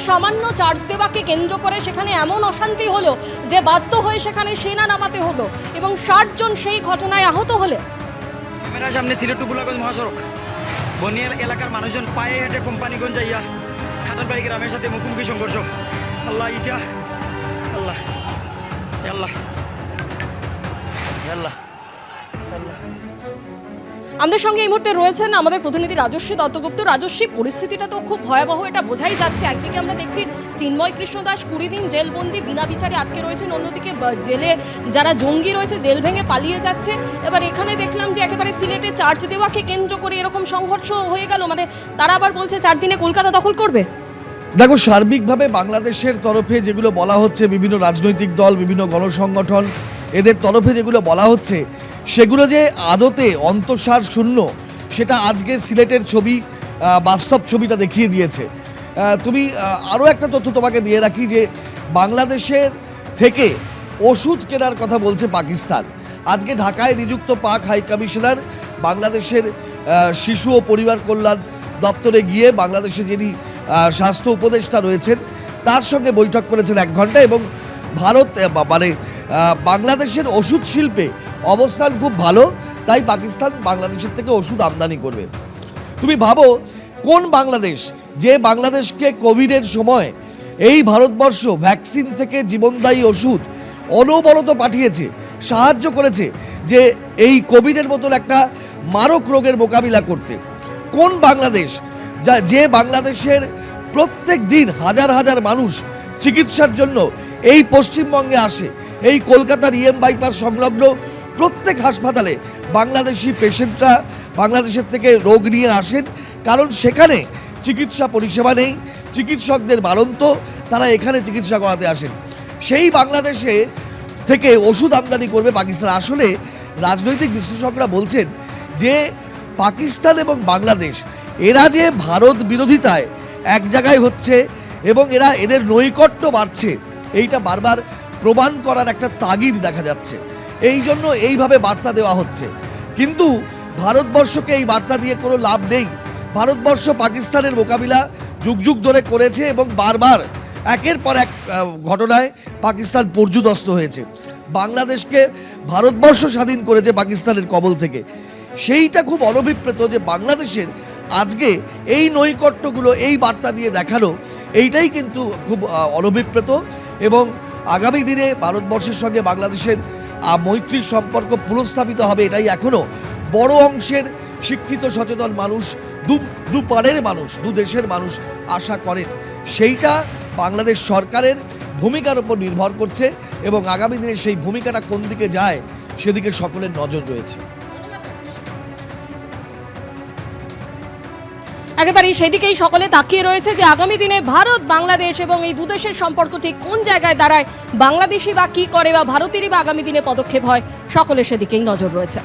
সামান্য চার্জ দেওয়াকে কেন্দ্র করে সেখানে এমন অশান্তি হলো যে বাধ্য হয়ে সেখানে সেনা নামাতে হলো এবং 60 জন সেই ঘটনায় আহত হলে। ক্যামেরার সামনে সিলেট টু গোলাগঞ্জ মহাসড়ক বনিয়াল এলাকার মানুষজন পায়ে হেঁটে কোম্পানিগঞ্জ যাইয়া খাতানবাড়ি গ্রামের সাথে মুখোমুখি সংঘর্ষ। আল্লাহ ইটা আল্লাহ আল্লাহ আল্লাহ আল্লাহ। আমাদের সঙ্গে এই মুহূর্তে রয়েছেন আমাদের প্রতিনিধি রাজস্বী দত্তগুপ্ত। রাজস্বী, পরিস্থিতিটা তো খুব ভয়াবহ, এটা বোঝাই যাচ্ছে। একদিকে আমরা দেখছি চিন্ময় কৃষ্ণ দাস 20 দিন জেলবন্দি, বিনা বিচারে আটকে রয়েছেন, অন্যদিকে জেলে যারা জঙ্গি রয়েছে জেল ভেঙে পালিয়ে যাচ্ছে। এবার এখানে দেখলাম যে একেবারে সিলেটে চার্জ দেওয়াকে কেন্দ্র করে এরকম সংঘর্ষ হয়ে গেল, মানে তারা আবার বলছে 4 দিনে কলকাতা দখল করবে। দেখো, সার্বিকভাবে বাংলাদেশের তরফে যেগুলো বলা হচ্ছে, বিভিন্ন রাজনৈতিক দল, বিভিন্ন গণসংগঠন, এদের তরফে যেগুলো বলা হচ্ছে সেগুলো যে আদতে অন্তঃসার শূন্য, সেটা আজকে সিলেটের ছবি, বাস্তব ছবিটা দেখিয়ে দিয়েছে। তুমি আরও একটা তথ্য তোমাকে দিয়ে রাখি যে বাংলাদেশের থেকে ওষুধ কেনার কথা বলছে পাকিস্তান। আজকে ঢাকায় নিযুক্ত পাক হাই কমিশনার বাংলাদেশের শিশু ও পরিবার কল্যাণ দপ্তরে গিয়ে বাংলাদেশে যিনি স্বাস্থ্য উপদেষ্টা রয়েছেন তার সঙ্গে বৈঠক করেছেন 1 ঘন্টা, এবং ভারত মানে বাংলাদেশের ওষুধ শিল্পে অবস্থান খুব ভালো, তাই পাকিস্তান বাংলাদেশের থেকে ওষুধ আমদানি করবে। তুমি ভাবো কোন বাংলাদেশ, যে বাংলাদেশকে কোভিডের সময় এই ভারতবর্ষ ভ্যাকসিন থেকে জীবনদায়ী ওষুধ অনবরত পাঠিয়েছে, সাহায্য করেছে যে এই কোভিডের মতন একটা মারক রোগের মোকাবিলা করতে। কোন বাংলাদেশ যে বাংলাদেশের প্রত্যেক দিন হাজার হাজার মানুষ চিকিৎসার জন্য এই পশ্চিমবঙ্গে আসে, এই কলকাতার EM বাইপাস সংলগ্ন প্রত্যেক হাসপাতালে বাংলাদেশি পেশেন্টরা বাংলাদেশের থেকে রোগ নিয়ে আসেন, কারণ সেখানে চিকিৎসা পরিষেবা নেই, চিকিৎসকদের বারন্ত, তারা এখানে চিকিৎসা করাতে আসেন। সেই বাংলাদেশে থেকে ওষুধ আমদানি করবে পাকিস্তান। আসলে রাজনৈতিক বিশ্লেষকরা বলছেন যে পাকিস্তান এবং বাংলাদেশ এরা যে ভারত বিরোধিতায় এক জায়গায় হচ্ছে এবং এদের নৈকট্য বাড়ছে, এইটা বারবার প্রমাণ করার একটা তাগিদ দেখা যাচ্ছে। এই জন্য এইভাবে বার্তা দেওয়া হচ্ছে, কিন্তু ভারতবর্ষকে এই বার্তা দিয়ে কোনো লাভ নেই। ভারতবর্ষ পাকিস্তানের মোকাবিলা যুগ যুগ ধরে করেছে এবং বারবার একের পর এক ঘটনায় পাকিস্তান পর্যুদস্ত হয়েছে। বাংলাদেশকে ভারতবর্ষ স্বাধীন করেছে পাকিস্তানের কবল থেকে। সেইটা খুব অনভিপ্রেত যে বাংলাদেশের আজকে এই নৈকট্যগুলো এই বার্তা দিয়ে দেখানো, এইটাই কিন্তু খুব অনভিপ্রেত, এবং আগামী দিনে ভারতবর্ষের সঙ্গে বাংলাদেশের মৈত্রীর সম্পর্ক পুনঃস্থাপিত হবে, এটাই এখনও বড় অংশের শিক্ষিত সচেতন মানুষ, দুপারের মানুষ, দু দেশের মানুষ আশা করেন। সেইটা বাংলাদেশ সরকারের ভূমিকার উপর নির্ভর করছে, এবং আগামী দিনে সেই ভূমিকাটা কোন দিকে যায় সেদিকে সকলের নজর রয়েছে। একেবারেই সেদিকেই সকলে তাকিয়ে রয়েছে যে আগামী দিনে ভারত বাংলাদেশ এবং এই দুদেশের সম্পর্ক ঠিক কোন জায়গায় দাঁড়ায়, বাংলাদেশি বা কী করে বা ভারতেরই বা আগামী দিনে পদক্ষেপ হয়, সকলে সেদিকেই নজর রয়েছে।